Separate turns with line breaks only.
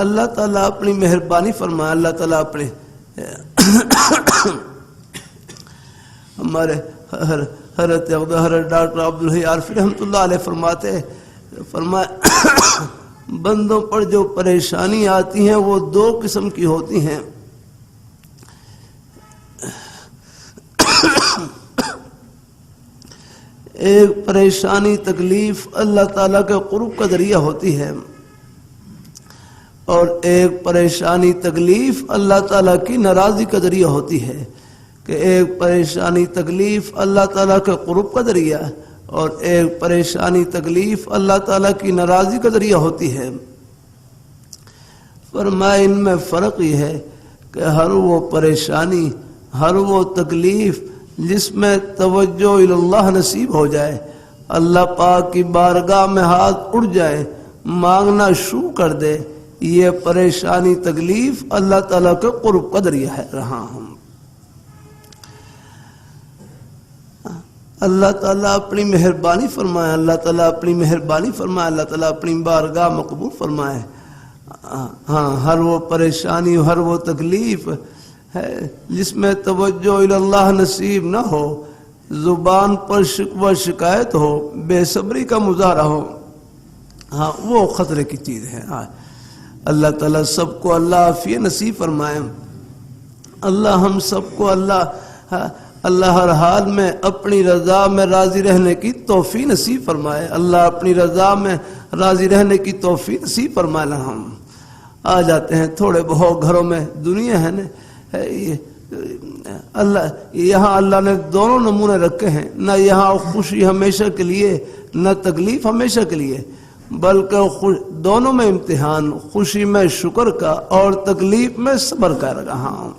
اللہ تعالیٰ اپنی مہربانی فرمائے. اللہ تعالیٰ اپنے ہمارے حضرت ڈاکٹر عبدالحی عارفی رحمۃ اللہ علیہ فرمائے بندوں پر جو پریشانی آتی ہیں وہ دو قسم کی ہوتی ہیں. ایک پریشانی تکلیف اللہ تعالیٰ کے قرب کا ذریعہ ہوتی ہے، اور ایک پریشانی تکلیف اللہ تعالیٰ کی ناراضی کا ذریعہ ہوتی ہے. کہ ایک پریشانی تکلیف اللہ تعالیٰ کے قرب کا ذریعہ اور ایک پریشانی تکلیف اللہ تعالیٰ کی ناراضی کا ذریعہ ہوتی ہے. فرمایا ان میں فرق یہ ہے کہ ہر وہ پریشانی، ہر وہ تکلیف جس میں توجہ اللہ نصیب ہو جائے، اللہ پاک کی بارگاہ میں ہاتھ اٹھ جائے، مانگنا شروع کر دے، یہ پریشانی تکلیف اللہ تعالیٰ کے قرب کا ذریعہ ہے. رہا ہم اللہ تعالیٰ اپنی مہربانی فرمائے، اللہ تعالیٰ اپنی مہربانی فرمائے، اللہ تعالیٰ اپنی بارگاہ مقبول فرمائے. ہاں، ہر وہ پریشانی، ہر وہ تکلیف ہے جس میں توجہ اللہ نصیب نہ ہو، زبان پر شکوہ شکایت ہو، بے صبری کا مظاہرہ ہو، ہاں وہ خطرے کی چیز ہے. اللہ تعالیٰ سب کو اللہ عافیت نصیب فرمائے. اللہ ہم سب کو اللہ ہر حال میں اپنی رضا میں راضی رہنے کی توفیق نصیب فرمائے. اللہ اپنی رضا میں راضی رہنے کی توفیق نصیب فرمائے. ہم آ جاتے ہیں تھوڑے بہت گھروں میں دنیا ہے نا، یہاں اللہ نے دونوں نمونے رکھے ہیں، نہ یہاں خوشی ہمیشہ کے لیے نہ تکلیف ہمیشہ کے لیے، بلکہ دونوں میں امتحان، خوشی میں شکر کا اور تکلیف میں صبر کا رہا ہوں.